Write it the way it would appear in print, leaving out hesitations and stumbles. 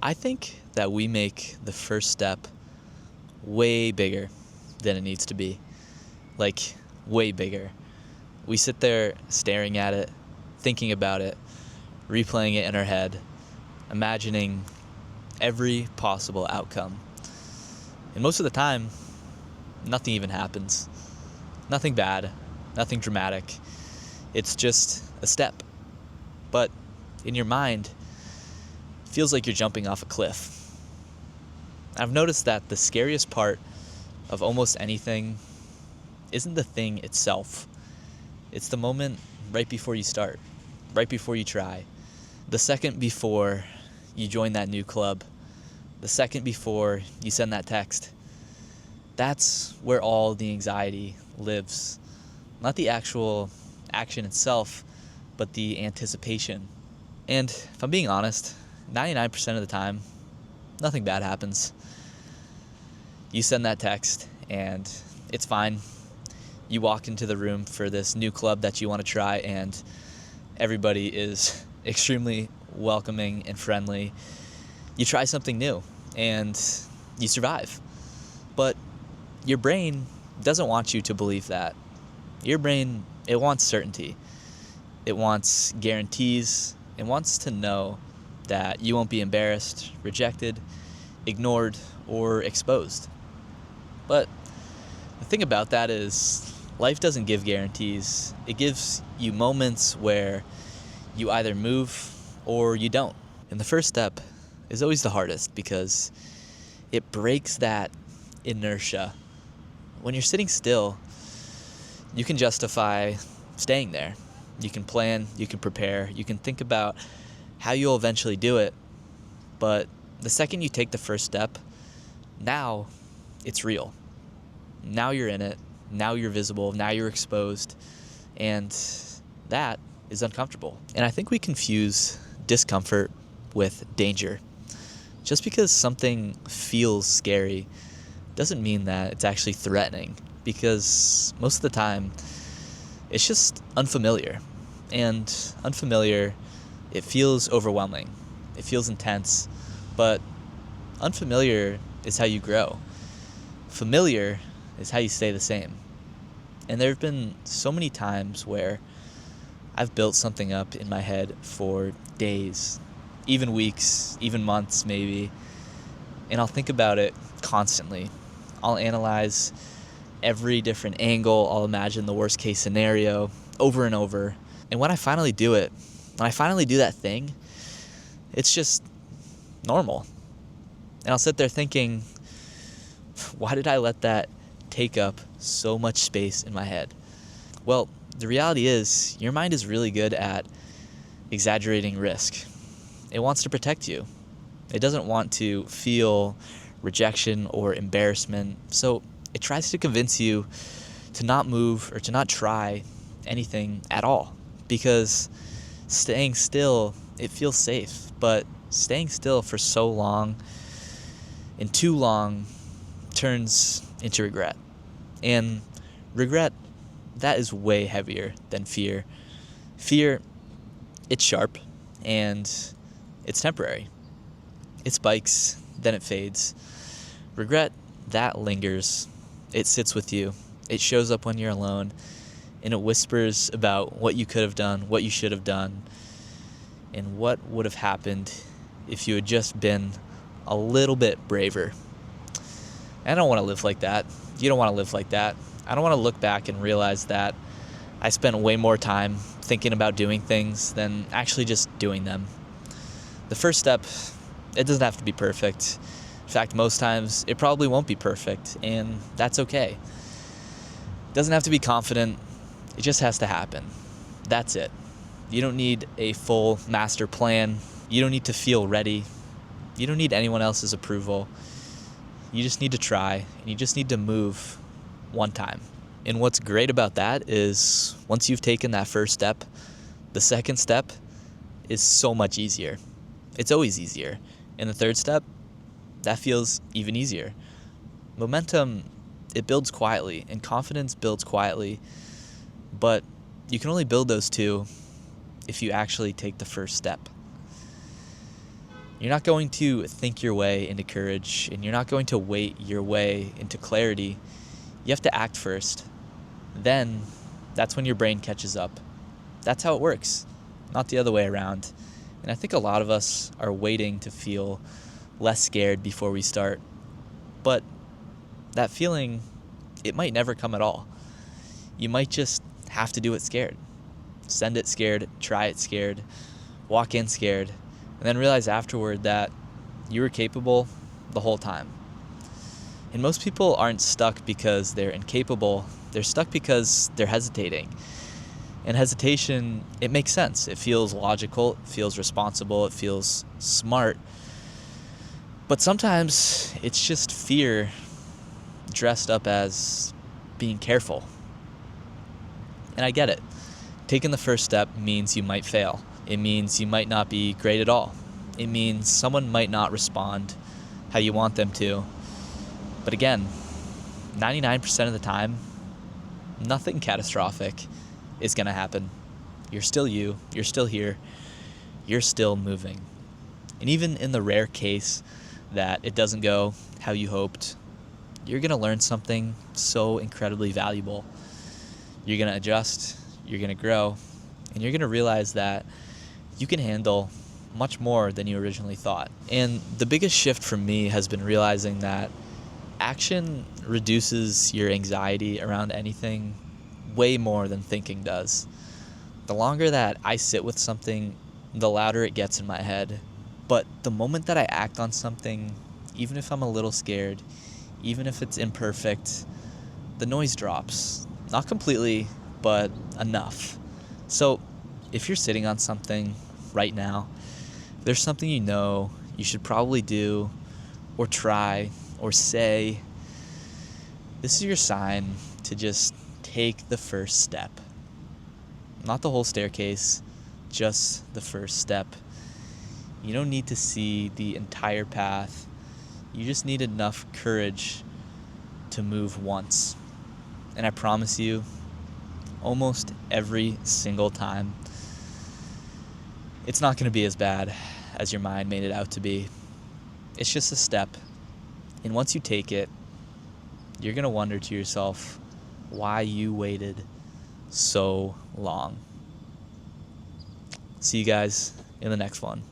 I think that we make the first step way bigger than it needs to be. Like, way bigger. We sit there staring at it, thinking about it, replaying it in our head, imagining every possible outcome. And most of the time, nothing even happens. Nothing bad, nothing dramatic. It's just a step. But in your mind, it feels like you're jumping off a cliff. I've noticed that the scariest part of almost anything isn't the thing itself. It's the moment right before you start, right before you try. The second before you join that new club, the second before you send that text. That's where all the anxiety lives. Not the actual action itself, but the anticipation. And if I'm being honest, 99% of the time, nothing bad happens. You send that text and it's fine. You walk into the room for this new club that you want to try and everybody is extremely welcoming and friendly. You try something new and you survive. But your brain doesn't want you to believe that. Your brain, it wants certainty. It wants guarantees. It wants to know that you won't be embarrassed, rejected, ignored, or exposed. But the thing about that is life doesn't give guarantees. It gives you moments where you either move or you don't. And the first step is always the hardest because it breaks that inertia. When you're sitting still, you can justify staying there. You can plan, you can prepare, you can think about how you'll eventually do it. But the second you take the first step, now it's real. Now you're in it. Now you're visible. Now you're exposed. And that is uncomfortable. And I think we confuse discomfort with danger. Just because something feels scary doesn't mean that it's actually threatening, because most of the time it's just unfamiliar. And unfamiliar, it feels overwhelming. It feels intense. But unfamiliar is how you grow. Familiar is how you stay the same. And there have been so many times where I've built something up in my head for days, even weeks, even months maybe, and I'll think about it constantly. I'll analyze every different angle, I'll imagine the worst case scenario over and over. And when I finally do it, when I finally do that thing, it's just normal. And I'll sit there thinking, why did I let that take up so much space in my head? Well, the reality is your mind is really good at exaggerating risk. It wants to protect you. It doesn't want to feel rejection or embarrassment. So it tries to convince you to not move or to not try anything at all, because staying still, it feels safe. But staying still for so long and too long turns into regret. And regret, that is way heavier than fear. Fear, it's sharp and it's temporary. It spikes, then it fades. Regret, that lingers. It sits with you. It shows up when you're alone, and it whispers about what you could have done, what you should have done, and what would have happened if you had just been a little bit braver. I don't want to live like that. You don't want to live like that. I don't want to look back and realize that I spent way more time thinking about doing things than actually just doing them. The first step, it doesn't have to be perfect. In fact, most times it probably won't be perfect, and that's okay. It doesn't have to be confident. It just has to happen. That's it. You don't need a full master plan. You don't need to feel ready. You don't need anyone else's approval. You just need to try, and you just need to move one time. And what's great about that is once you've taken that first step, the second step is so much easier. It's always easier. And the third step, that feels even easier. Momentum, it builds quietly, and confidence builds quietly. But you can only build those two if you actually take the first step. You're not going to think your way into courage, and you're not going to wait your way into clarity. You have to act first. Then, that's when your brain catches up. That's how it works, not the other way around. And I think a lot of us are waiting to feel less scared before we start. But that feeling, it might never come at all. You might just have to do it scared. Send it scared, try it scared, walk in scared, and then realize afterward that you were capable the whole time. And most people aren't stuck because they're incapable. They're stuck because they're hesitating. And hesitation, it makes sense. It feels logical, it feels responsible, it feels smart. But sometimes it's just fear dressed up as being careful. And I get it. Taking the first step means you might fail. It means you might not be great at all. It means someone might not respond how you want them to. But again, 99% of the time, nothing catastrophic is going to happen. You're still you. You're still here. You're still moving. And even in the rare case that it doesn't go how you hoped, you're going to learn something so incredibly valuable. You're going to adjust. You're going to grow. And you're going to realize that you can handle much more than you originally thought. And the biggest shift for me has been realizing that action reduces your anxiety around anything way more than thinking does. The longer that I sit with something, the louder it gets in my head. But the moment that I act on something, even if I'm a little scared, even if it's imperfect, the noise drops. Not completely, but enough. So if you're sitting on something right now, there's something you know you should probably do or try or say, this is your sign to just take the first step. Not the whole staircase, just the first step. You don't need to see the entire path. You just need enough courage to move once. And I promise you, almost every single time, it's not going to be as bad as your mind made it out to be. It's just a step. And once you take it, you're going to wonder to yourself why you waited so long. See you guys in the next one.